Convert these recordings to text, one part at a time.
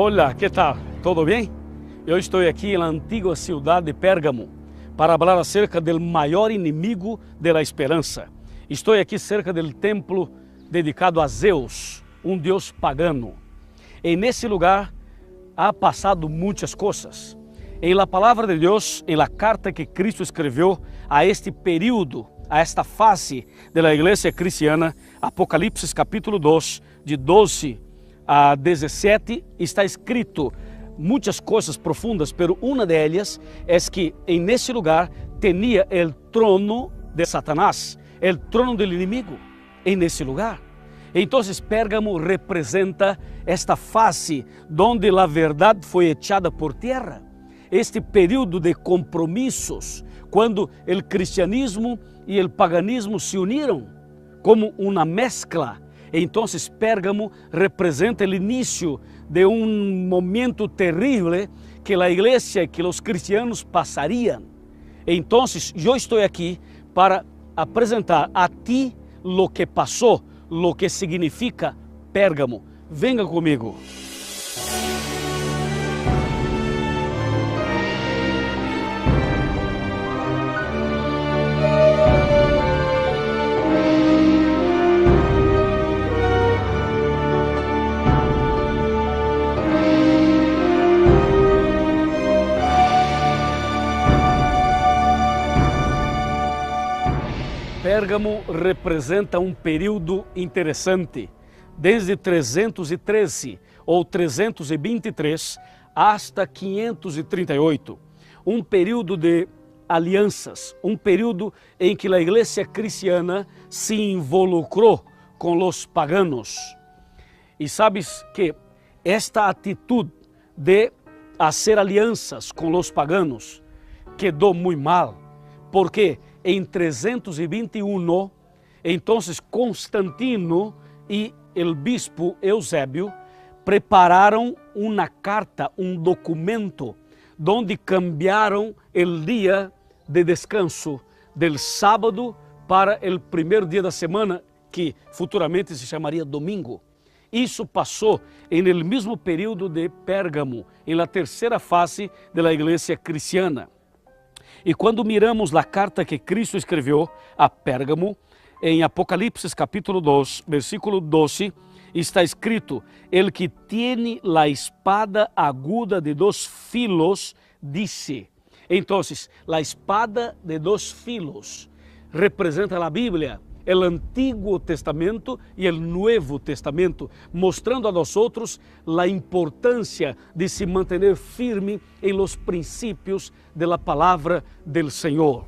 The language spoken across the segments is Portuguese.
Hola, ¿qué tal? ¿Todo bien? Eu estou aqui na antiga cidade de Pérgamo para falar acerca do maior inimigo da esperança. Estou aqui cerca do templo dedicado a Zeus, um deus pagano. E nesse lugar ha passado muitas coisas. Em la palavra de Deus, em la carta que Cristo escreveu a este período, a esta fase da igreja cristiana, Apocalipse capítulo 2, de 12 a 17, está escrito muitas coisas profundas, pero uma delas é que nesse lugar tinha o trono de Satanás, o trono do inimigo, nesse lugar. Então, Pérgamo representa esta fase onde a verdade foi echada por terra, este período de compromissos, quando o cristianismo e o paganismo se uniram como uma mescla. Então, Pérgamo representa o início de um momento terrível que a igreja e que os cristianos passariam. Então, eu estou aqui para apresentar a ti lo que passou, lo que significa Pérgamo. Venga comigo. Pérgamo representa um período interessante, desde 313 ou 323 hasta 538, um período de alianças, um período em que a igreja cristiana se involucrou com os paganos. E sabes que esta atitude de fazer alianças com os paganos quedou muito mal, porque em 321, então Constantino e o bispo Eusébio prepararam uma carta, um documento, onde cambiaram o dia de descanso del sábado para o primeiro dia da semana, que futuramente se chamaria domingo. Isso passou no mesmo período de Pérgamo, na terceira fase da igreja cristiana. E quando miramos a carta que Cristo escreveu a Pérgamo, em Apocalipse capítulo 2, versículo 12, está escrito: el que tiene la espada aguda de dos filos, dice. Então, a espada de dos filos representa a Bíblia, o Antigo Testamento e o Novo Testamento, mostrando a nós a importância de se manter firme em los princípios de la palavra del Senhor.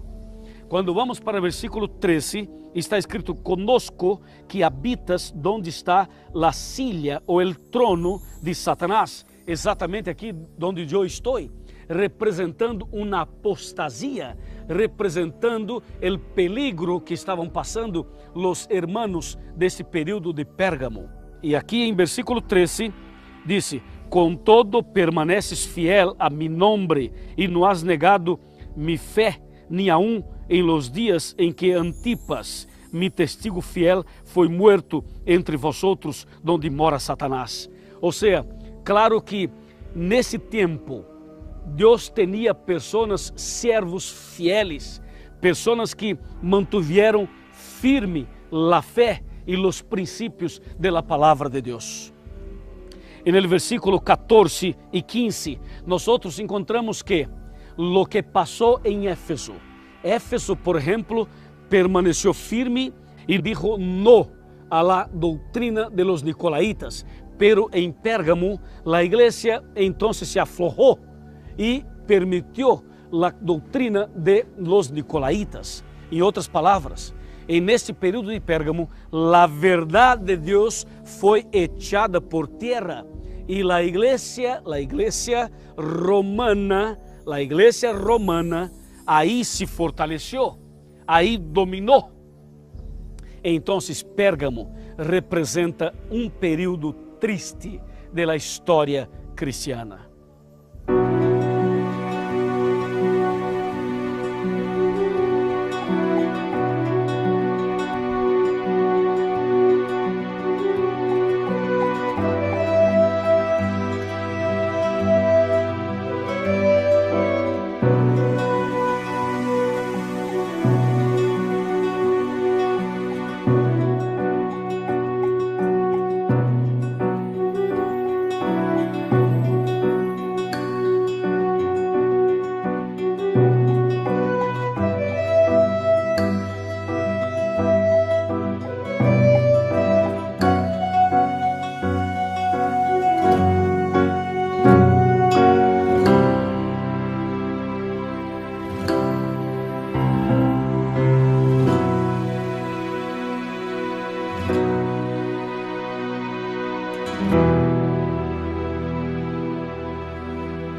Quando vamos para o versículo 13, está escrito: conosco que habitas donde está la silla ou el trono de Satanás, exatamente aqui onde eu estou, representando uma apostasia, representando o peligro que estavam passando os hermanos desse período de Pérgamo. E aqui em versículo 13, disse: com todo permaneces fiel a mi nombre e não has negado mi fé, ni aun em los dias em que Antipas, mi testigo fiel, foi muerto entre vosotros, donde mora Satanás. Ou seja, claro que nesse tempo Deus tinha pessoas, servos fieles, pessoas que mantiveram firme a fé e os princípios da palavra de Deus. E no versículo 14 e 15, nós encontramos que lo que passou em Éfeso. Éfeso, por exemplo, permaneceu firme e dijo no a la doutrina de los nicolaítas, pero em Pérgamo a igreja então se aflojou e permitiu a doutrina de los nicolaítas. Em outras palavras, neste período de Pérgamo, a verdade de Deus foi echada por terra e a igreja romana, aí se fortaleceu, aí dominou. Então, Pérgamo representa um período triste da história cristiana.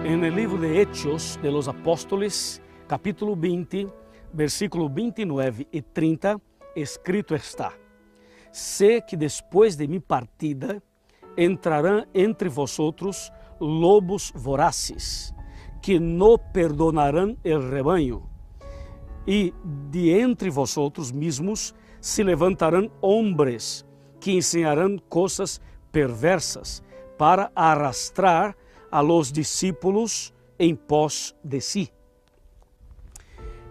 En el libro de Hechos de los Apóstoles, capítulo 20, versículo 29 y 30, escrito está: Sé que después de mi partida entrarán entre vosotros lobos voraces, que no perdonarán el rebaño, y de entre vosotros mismos se levantarán hombres que enseñarán cosas perversas para arrastrar a los discípulos en pos de sí.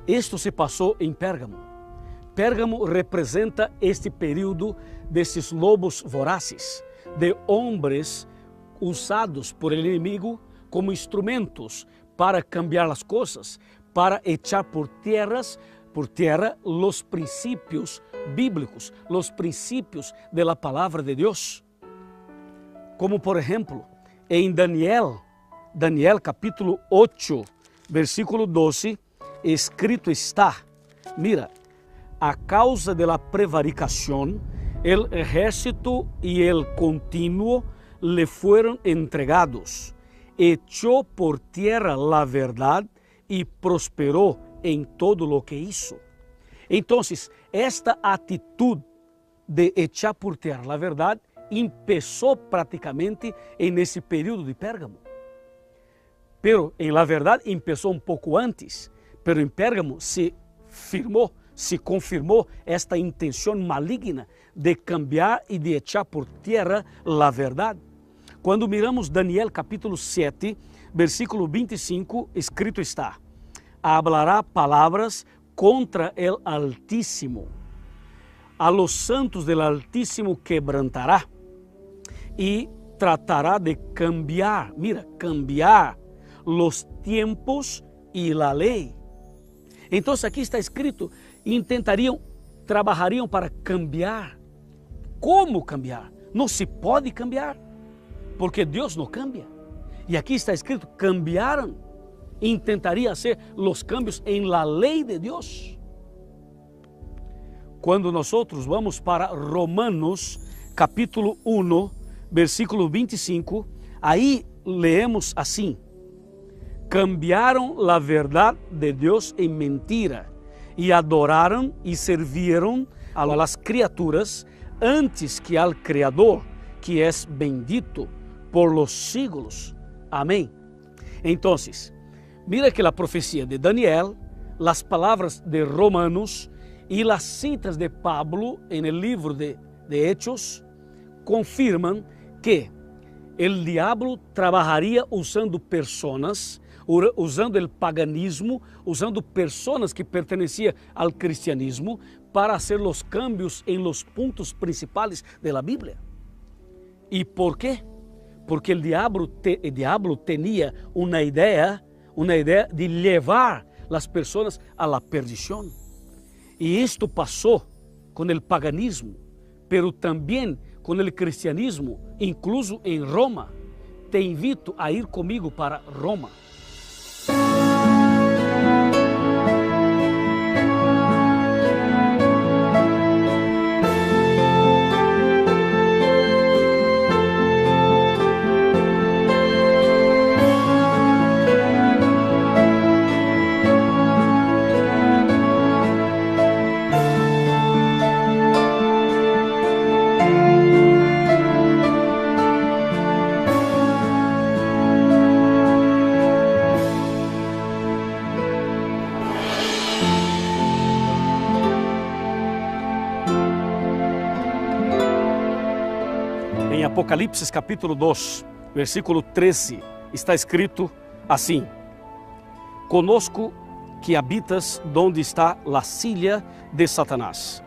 Esto se pasó en Pérgamo. Pérgamo representa este período de esses lobos voraces, de hombres usados por el enemigo como instrumentos para cambiar las cosas, para echar por tierra los principios bíblicos, los principios de la palabra de Dios. Como por ejemplo, en Daniel capítulo 8, versículo 12, escrito está, mira, a causa de la prevaricación, el ejército y el continuo le fueron entregados. Echó por tierra la verdad y prosperó en todo lo que hizo. Entonces, esta actitud de echar por tierra la verdad empezó prácticamente en ese período de Pérgamo. Pero en la verdad empezó un poco antes, pero en Pérgamo se confirmó esta intención maligna de cambiar y de echar por tierra la verdad. Cuando miramos Daniel capítulo 7, versículo 25, escrito está: hablará palabras contra el Altísimo, a los santos del Altísimo quebrantará y tratará de cambiar, mira, cambiar los tiempos y la ley. Entonces aquí está escrito, trabajariam para cambiar. ¿Cómo cambiar? No se puede cambiar, porque Dios no cambia. Y aquí está escrito, cambiaron, intentaría hacer los cambios en la ley de Dios. Cuando nosotros vamos para Romanos capítulo 1, versículo 25, ahí leemos así: cambiaron la verdad de Dios en mentira y adoraron y sirvieron a las criaturas antes que al Creador, que es bendito por los siglos. Amén. Entonces, mira que la profecía de Daniel, las palabras de Romanos y las citas de Pablo en el libro de Hechos confirman que el diablo trabajaría usando personas, usando el paganismo, usando personas que pertenecían al cristianismo para hacer los cambios en los puntos principales de la Biblia. ¿Y por qué? Porque el diablo tenía una idea de llevar las personas a la perdición. Y esto pasó con el paganismo, pero también con el cristianismo, incluso en Roma. Te invito a ir conmigo para Roma. Em Apocalipse capítulo 2, versículo 13, está escrito assim: Conosco que habitas donde está la silla de Satanás.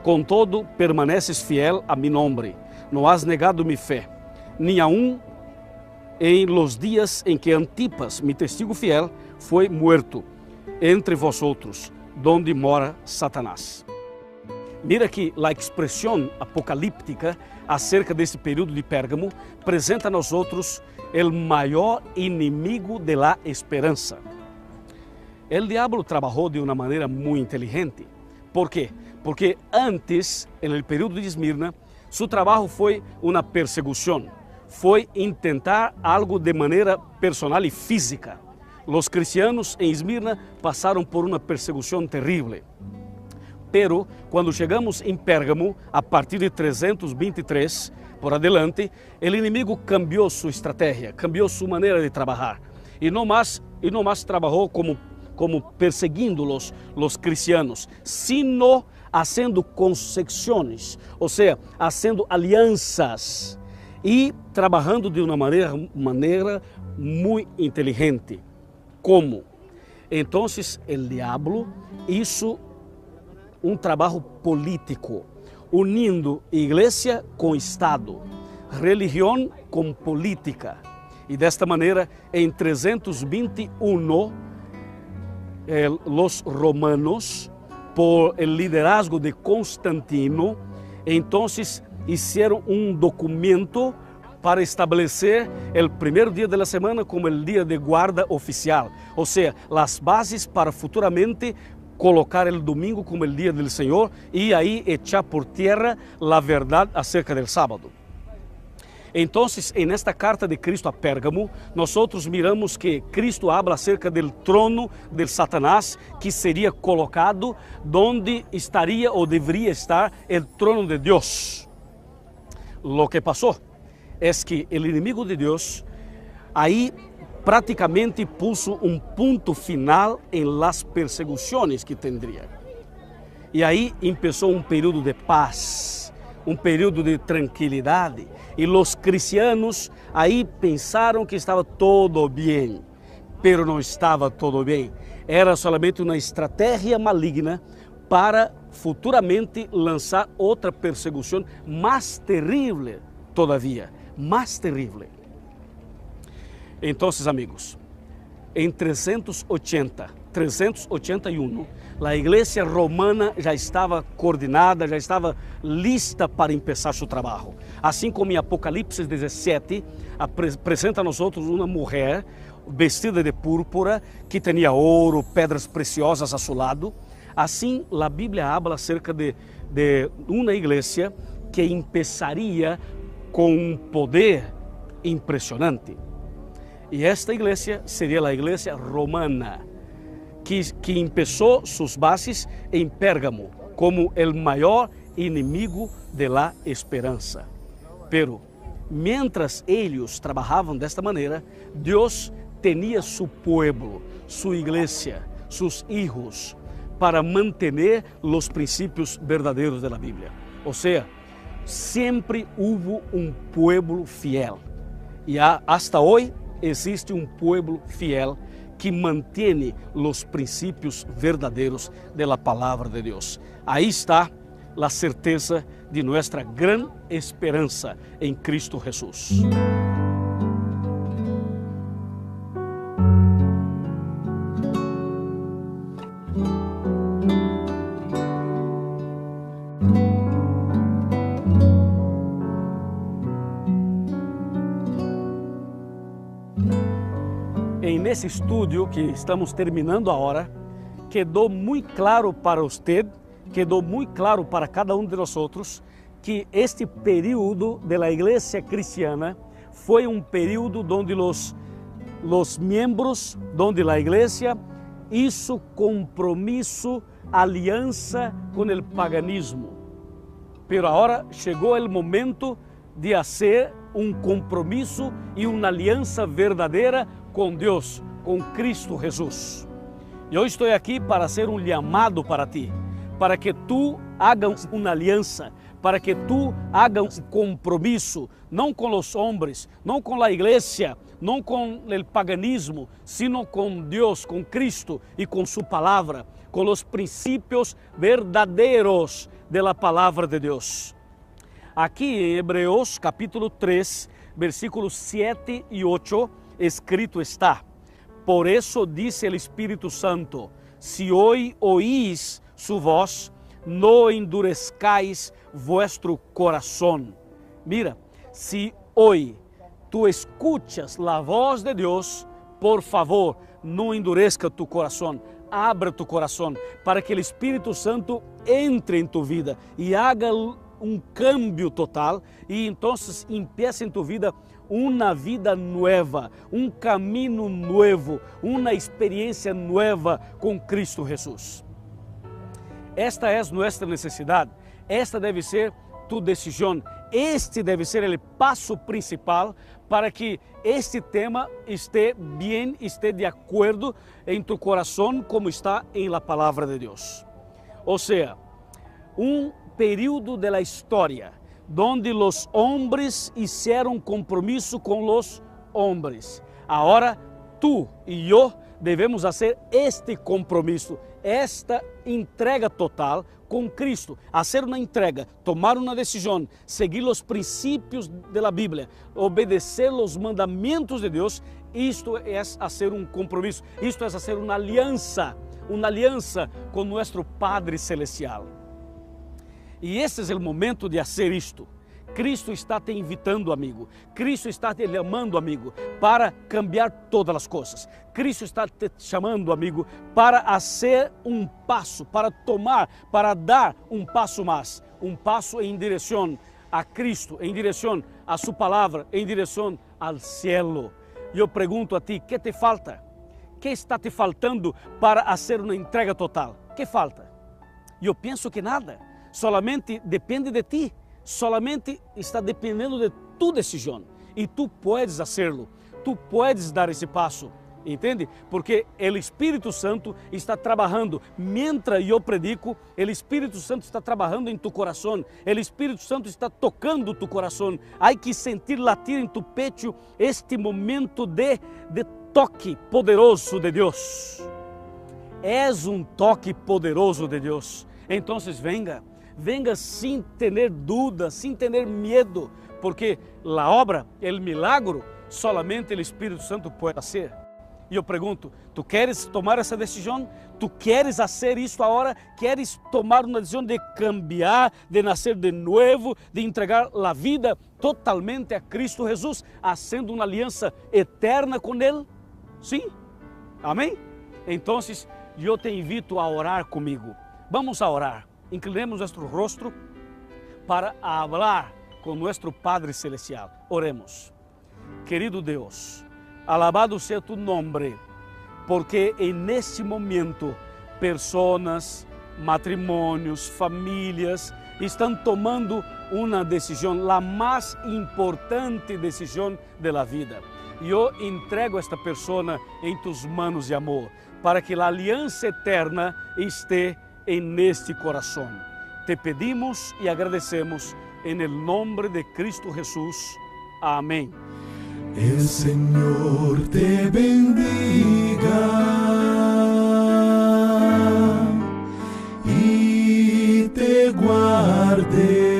Com todo, permaneces fiel a mi nombre, no has negado mi fe, ni aun en los días en que Antipas, mi testigo fiel, foi muerto entre vosotros, donde mora Satanás. Mira que a expressão apocalíptica acerca desse período de Pérgamo apresenta a nós outros o maior inimigo de la esperança. O diabo trabalhou de uma maneira muito inteligente. ¿Por quê? Porque antes, no período de Esmirna, seu trabalho foi uma perseguição, foi intentar algo de maneira personal e física. Os cristianos em Esmirna passaram por uma perseguição terrível. Pero, quando chegamos em Pérgamo, a partir de 323 por adelante, o inimigo cambiou sua estratégia, cambiou sua maneira de trabalhar. E não mais trabalhou como perseguindo os cristianos, sino fazendo concessões, ou seja, fazendo alianças e trabalhando de uma maneira muito inteligente. Como? Então, o diabo hizo um trabalho político, unindo igreja com Estado, religião com política. E desta maneira, em 321, os romanos, por el liderazgo de Constantino, entonces hicieron um documento para estabelecer o primeiro dia da semana como o dia de guarda oficial, ou seja, as bases para futuramente colocar o domingo como o dia do Senhor e aí echar por terra a verdade acerca do sábado. Então, en esta carta de Cristo a Pérgamo, nós miramos que Cristo habla acerca do trono de Satanás, que seria colocado donde estaria ou deveria estar o trono de Deus. Lo que passou é que o inimigo de Deus aí praticamente puso um ponto final em las perseguições que tendria. E aí começou um período de paz, um período de tranquilidade. E os cristianos aí pensaram que estava todo bem, pero não estava todo bem. Era solamente uma estratégia maligna para futuramente lançar outra perseguição mais terrível todavia, mais terrível. Então, amigos, em 381, a igreja romana já estava coordenada, já estava lista para começar seu trabalho. Assim como em Apocalipse 17, apresenta a nós uma mulher vestida de púrpura, que tinha ouro, pedras preciosas a seu lado. Assim, a Bíblia habla acerca de uma igreja que começaria com um poder impressionante. E esta igreja seria a igreja romana, que começou suas bases em Pérgamo, como o maior inimigo de la esperança. Pero, mientras eles trabalhavam desta maneira, Deus tinha seu povo, sua igreja, seus hijos, para manter os princípios verdadeiros da Bíblia. Ou seja, sempre houve um povo fiel. E hasta hoje existe um povo fiel que mantém os princípios verdadeiros da palavra de Deus. Aí está a certeza de nossa grande esperança em Cristo Jesus. Nesse estudo que estamos terminando agora, quedou muito claro para você, quedou muito claro para cada um de nós que este período da igreja cristiana foi um período onde os membros, onde a igreja hizo compromisso, aliança com o paganismo. Pero agora chegou o momento de fazer um compromisso e uma aliança verdadeira com Deus, com Cristo Jesus. E eu estou aqui para ser um chamado para ti, para que tu hagas uma aliança, para que tu hagas um compromisso, não com os homens, não com a igreja, não com o paganismo, sino com Deus, com Cristo e com sua palavra, com os princípios verdadeiros da palavra de Deus. Aqui em Hebreus capítulo 3, versículos 7 e 8, escrito está: por eso dice el Espíritu Santo, si hoy oís su voz, no endurezcáis vuestro corazón. Mira, si hoy tú escuchas la voz de Dios, por favor, no endurezca tu corazón, abra tu corazón para que el Espíritu Santo entre en tu vida y haga um câmbio total e então empiece em tu vida una vida nueva, un camino nuevo, una experiencia nueva con Cristo Jesús. Esta es nuestra necesidad, esta debe ser tu decisión, este debe ser el paso principal para que este tema esté bien, esté de acuerdo en tu corazón como está en la palabra de Dios. O sea, un período de la historia donde los hombres hicieron compromiso con los hombres. Ahora tú y yo devemos hacer este compromisso, esta entrega total com Cristo, hacer uma entrega, tomar uma decisão, seguir os princípios da Bíblia, obedecer os mandamentos de Deus. Isto é fazer um compromisso, isto é fazer uma aliança com nosso Padre Celestial. E esse é o momento de fazer isto. Cristo está te invitando, amigo. Cristo está te chamando, amigo, para cambiar todas as coisas. Cristo está te chamando, amigo, para fazer um passo, para tomar, para dar um passo mais. Um passo em direção a Cristo, em direção a sua palavra, em direção ao cielo. Eu pergunto a ti, que te falta? Que está te faltando para fazer uma entrega total? Que falta? Eu penso que nada. Solamente depende de ti. Solamente está dependendo de tu decisão. E tu puedes fazê-lo. Tu puedes dar esse passo. Entende? Porque o Espírito Santo está trabalhando. Mientras eu predico, o Espírito Santo está trabalhando em tu coração. O Espírito Santo está tocando tu coração. Há que sentir latir em tu pecho este momento de toque poderoso de Deus. És um toque poderoso de Deus. Então, venga. Venga sem ter dúvida, sem ter medo, porque a obra, o milagro, solamente o Espírito Santo pode fazer. E eu pergunto, tu queres tomar essa decisão? Tu queres fazer isso agora? Queres tomar uma decisão de cambiar, de nascer de novo, de entregar a vida totalmente a Cristo Jesus, fazendo uma aliança eterna com Ele? Sim? Amém? Então, eu te invito a orar comigo. Vamos a orar. Inclinemos nosso rosto para falar com nosso Padre Celestial. Oremos. Querido Deus, alabado seja tu nome, porque neste momento, pessoas, matrimônios, famílias, estão tomando uma decisão, a mais importante decisão da vida. Eu entrego esta pessoa em tus manos de amor, para que a aliança eterna esteja en este corazón. Te pedimos y agradecemos en el nombre de Cristo Jesús. Amén. El Señor te bendiga y te guarde.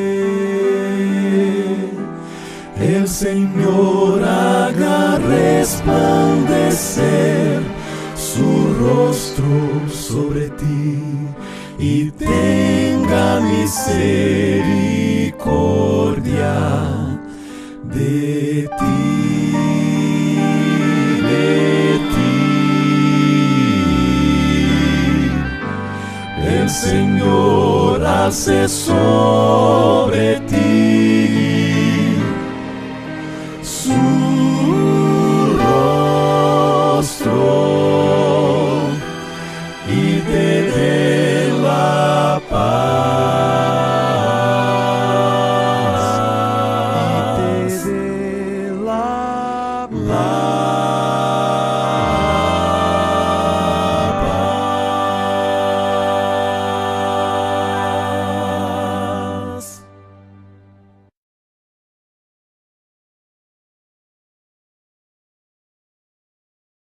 El Señor haga resplandecer su rostro sobre ti y tenga misericordia de ti, de ti. El Señor hace sol